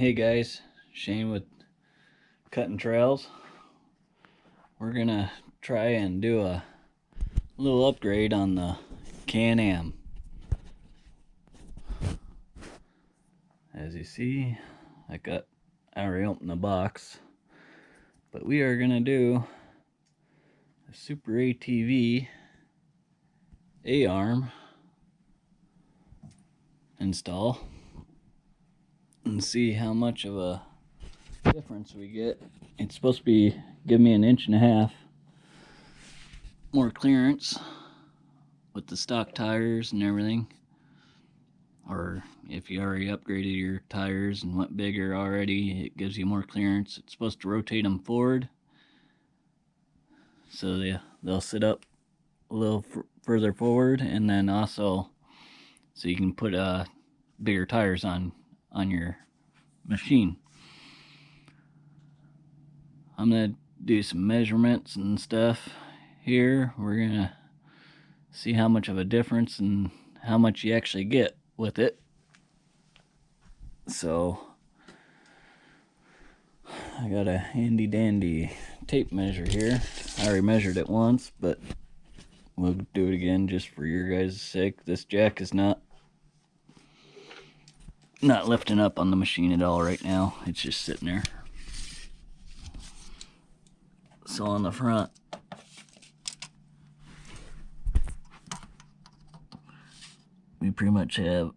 Hey guys, Shane with Cutting Trails. We're gonna try and do a little upgrade on the Can-Am. As you see, I already opened the box, but we are gonna do a Super ATV A-Arm install and see how much of a difference we get. It's supposed to be give me 1.5 inches more clearance with the stock tires and everything, or if you already upgraded your tires and went bigger already, it gives you more clearance. It's supposed to rotate them forward so they'll sit up a little further forward, and then also so you can put bigger tires on your machine. I'm gonna do some measurements and stuff here. We're gonna see how much of a difference and how much you actually get with it. So I got a handy dandy tape measure here. I already measured it once, but we'll do it again just for your guys' sake. This jack is not lifting up on the machine at all right now. It's just sitting there. So on the front, we pretty much have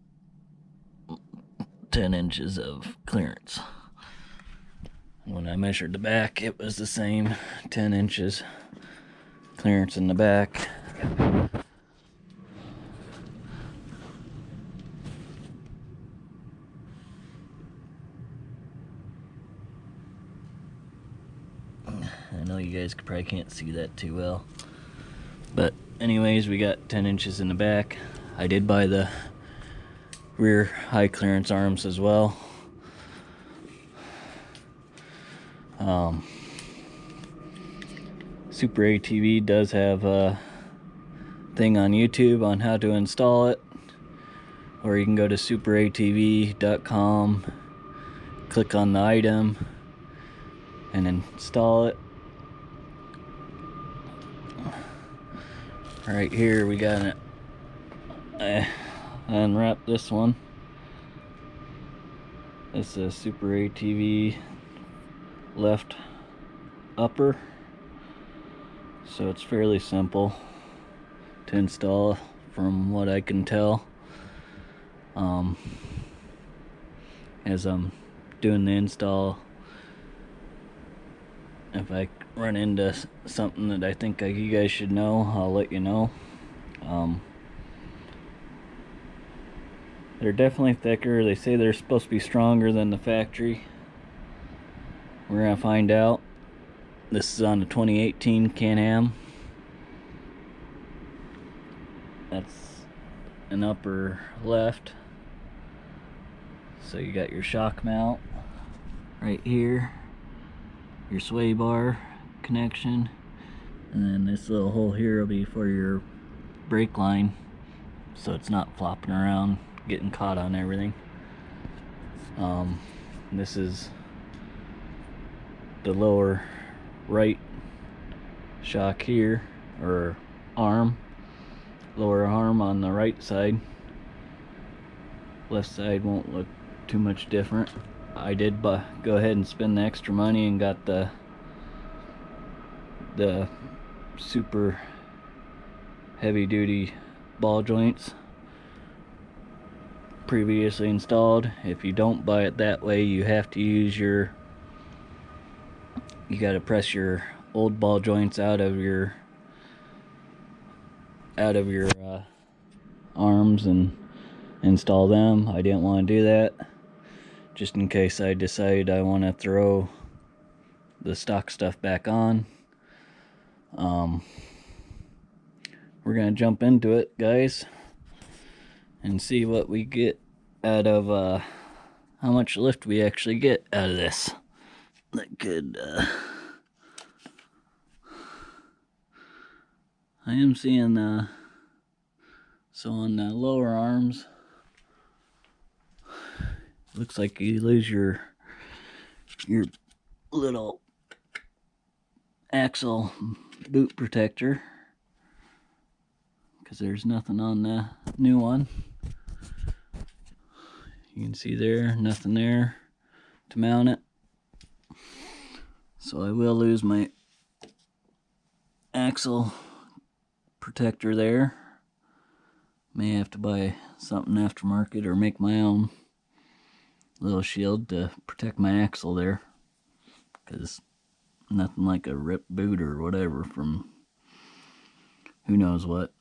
10 inches of clearance. When I measured the back, it was the same, 10 inches clearance in the back. I know you guys probably can't see that too well, but anyways, we got 10 inches in the back. I did buy the rear high clearance arms as well. Super ATV does have a thing on YouTube on how to install it, or you can go to superatv.com, click on the item and install it. Right here we got it. I unwrapped this one. It's a Super ATV left upper, so it's fairly simple to install from what I can tell. As I'm doing the install, if I run into something that I think you guys should know, I'll let you know. They're definitely thicker. They say they're supposed to be stronger than the factory. We're gonna find out. This is on the 2018 Can-Am. That's an upper left. So you got your shock mount right here, your sway bar connection, and then this little hole here will be for your brake line, so it's not flopping around getting caught on everything. This is the lower right shock here, or arm, lower arm on the right side. Left side won't look too much different. I did go ahead and spend the extra money and got the super heavy duty ball joints previously installed. If you don't buy it that way, you have to use you gotta press your old ball joints out of your arms and install them. I didn't want to do that, just in case I decide I want to throw the stock stuff back on. We're gonna jump into it, guys, and see what we get out of how much lift we actually get out of this. That could I am seeing so on the lower arms, looks like you lose your your little axle boot protector, because there's nothing on the new one. You can see there, nothing there to mount it. So I will lose my axle protector there. May have to buy something aftermarket or make my own little shield to protect my axle there, because nothing like a ripped boot or whatever from who knows what.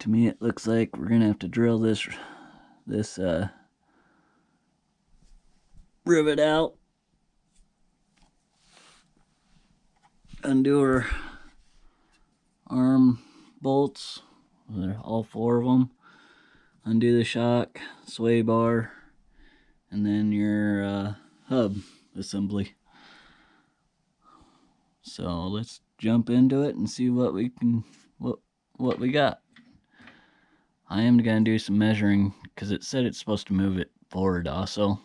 To me it looks like we're gonna have to drill this rivet out, undo our arm bolts, all 4 of them, undo the shock, sway bar, and then your hub assembly. So let's jump into it and see what we got. I am gonna do some measuring because it said it's supposed to move it forward also.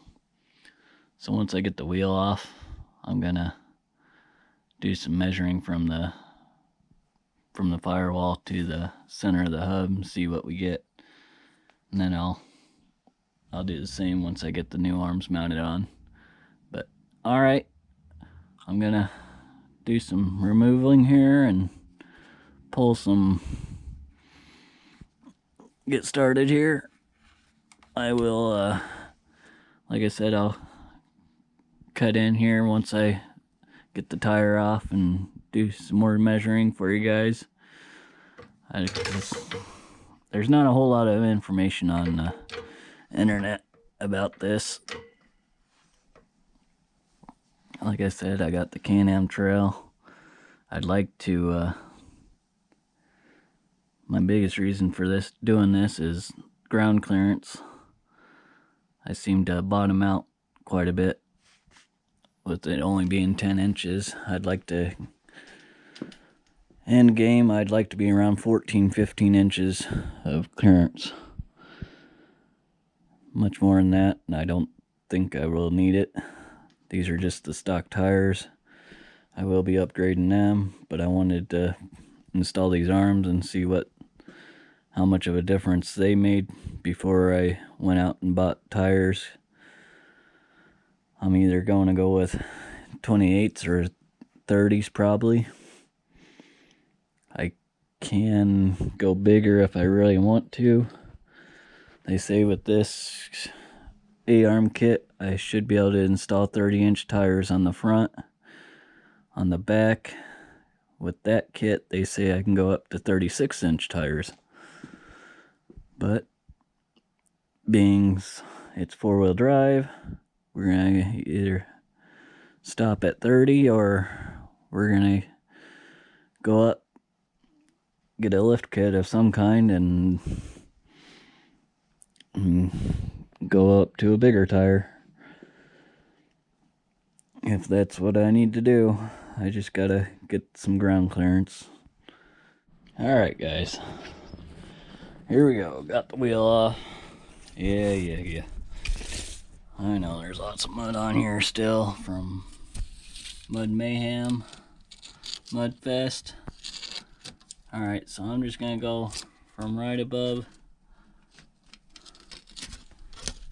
So once I get the wheel off, I'm gonna do some measuring from the firewall to the center of the hub and see what we get. And then I'll do the same once I get the new arms mounted on. But alright, I'm gonna do some removing here and get started here. I will like I said, I'll cut in here once I get the tire off and do some more measuring for you guys. There's not a whole lot of information on the internet about this. Like I said, I got the Can-Am Trail. I'd like to my biggest reason for doing this is ground clearance. I seem to bottom out quite a bit with it only being 10 inches. I'd like to, end game, I'd like to be around 14-15 inches of clearance. Much more than that, and I don't think I will need it. These are just the stock tires. I will be upgrading them, but I wanted to install these arms and see how much of a difference they made before I went out and bought tires. I'm either going to go with 28s or 30s probably. I can go bigger if I really want to. They say with this A-Arm kit, I should be able to install 30-inch tires on the front. On the back, with that kit, they say I can go up to 36-inch tires. But being it's 4-wheel drive, we're gonna either stop at 30 or we're gonna go up, get a lift kit of some kind, and go up to a bigger tire. If that's what I need to do, I just gotta get some ground clearance. Alright guys, here we go. Got the wheel off. Yeah. I know there's lots of mud on here still from Mud Mayhem, Mud Fest. Alright, so I'm just gonna go from right above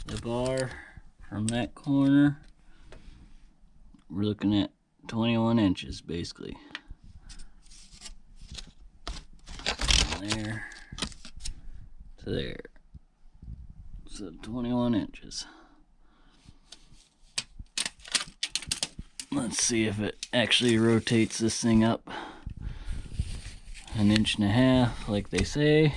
the bar, from that corner. We're looking at 21 inches basically. From there to there. So 21 inches. Let's see if it actually rotates this thing up 1.5 inches like they say.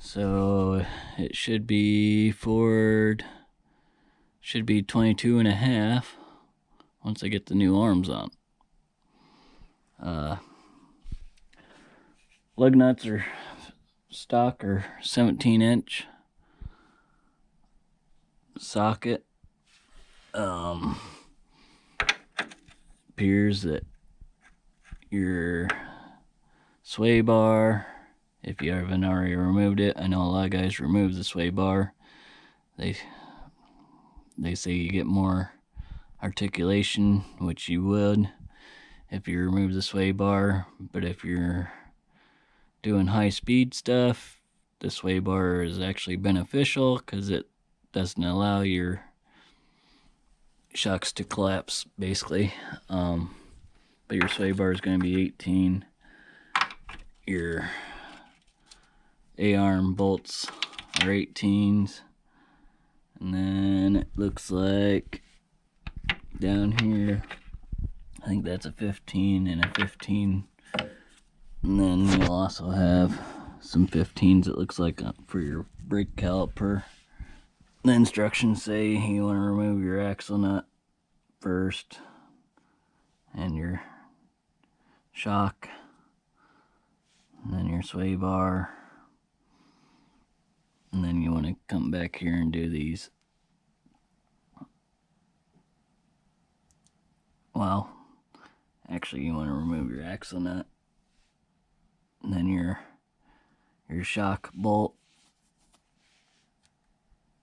So it should be forward, should be 22.5 once I get the new arms on. Lug nuts are stock or 17-inch socket. Appears that your sway bar, if you haven't already removed it, I know a lot of guys remove the sway bar. They They say you get more articulation, which you would if you remove the sway bar, but if you're doing high speed stuff, the sway bar is actually beneficial because it doesn't allow your shocks to collapse, basically. But your sway bar is going to be 18. Your A-arm bolts are 18s. And then it looks like down here, I think that's a 15 and a 15. And then you'll also have some 15s, it looks like, for your brake caliper. The instructions say you want to remove your axle nut first and your shock, and then your sway bar, and then you want to come back here and do these. Well, actually you want to remove your axle nut, and then your shock bolt,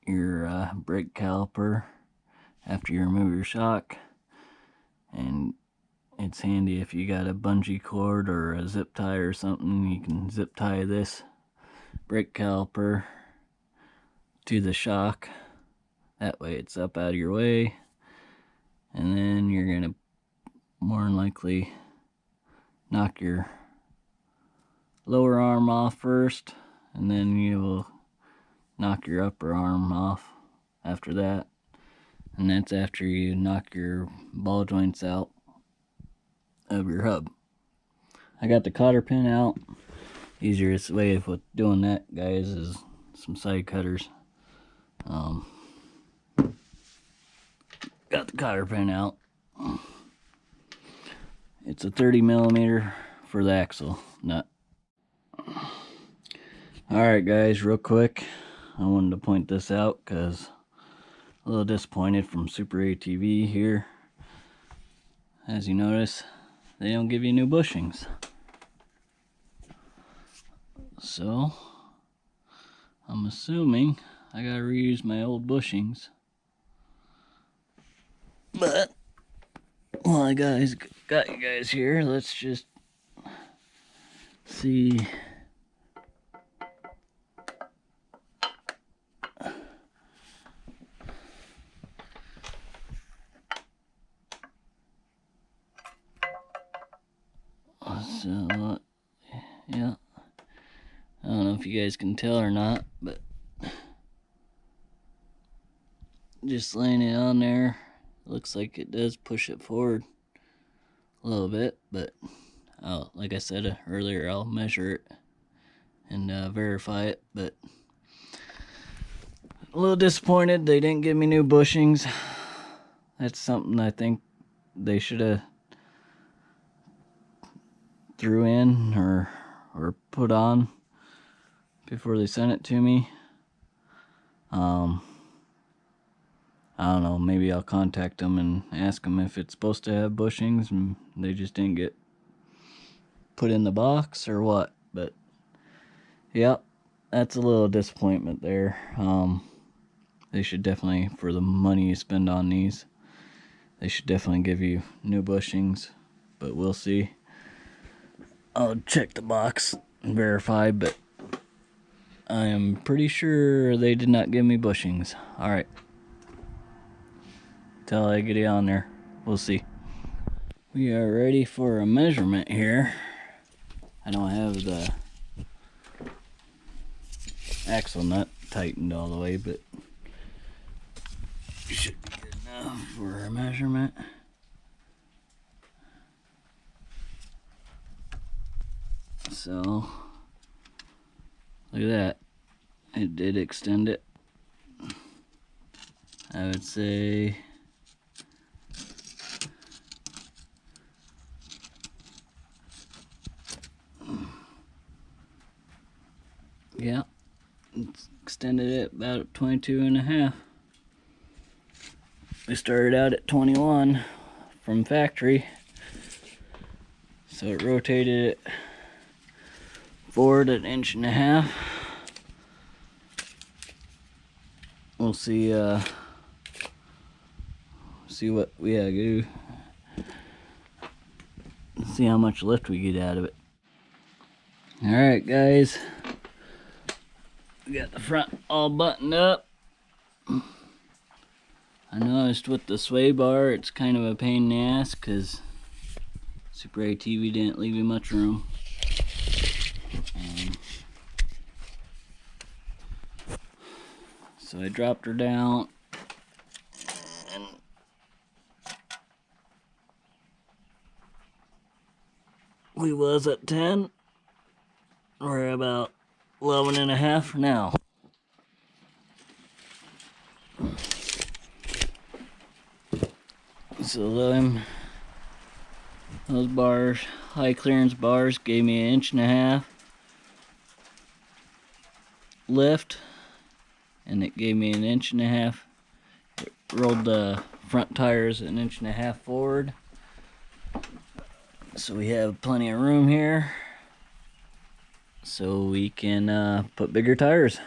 your brake caliper after you remove your shock. And it's handy if you got a bungee cord or a zip tie or something, you can zip tie this brake caliper to the shock. That way it's up out of your way. And then you're going to more than likely knock your lower arm off first, and then you will knock your upper arm off after that. And that's after you knock your ball joints out of your hub. I got the cotter pin out. Easiest way of doing that, guys, is some side cutters. Got the cotter pin out. It's a 30 millimeter for the axle nut. Alright guys, real quick, I wanted to point this out because a little disappointed from Super ATV here. As you notice, they don't give you new bushings. So, I'm assuming I gotta reuse my old bushings. But, while I got you guys here, let's just see. So, yeah, I don't know if you guys can tell or not, but just laying it on there, looks like it does push it forward a little bit, but like I said earlier, I'll measure it and verify it. But a little disappointed they didn't give me new bushings. That's something I think they should have threw in or put on before they sent it to me. I don't know, maybe I'll contact them and ask them if it's supposed to have bushings and they just didn't get put in the box or what. But yeah, that's a little disappointment there. They should definitely, for the money you spend on these, they should definitely give you new bushings, but we'll see. I'll check the box and verify, but I am pretty sure they did not give me bushings. Alright. Till I get it on there. We'll see. We are ready for a measurement here. I don't have the axle nut tightened all the way, but should be good enough for a measurement. So, look at that. It did extend it. I would say yeah, it's extended it about 22 and a half. We started out at 21 from factory, so it rotated it forward an inch and a half. We'll see see what we gotta do. See how much lift we get out of it. Alright guys, we got the front all buttoned up. I noticed with the sway bar it's kind of a pain in the ass because Super ATV didn't leave you much room. So I dropped her down and we was at 10. We're about 11 and a half now. So those bars, high clearance bars, gave me 1.5 inches lift, and it gave me 1.5 inches. It rolled the front tires 1.5 inches forward, so we have plenty of room here, so we can put bigger tires.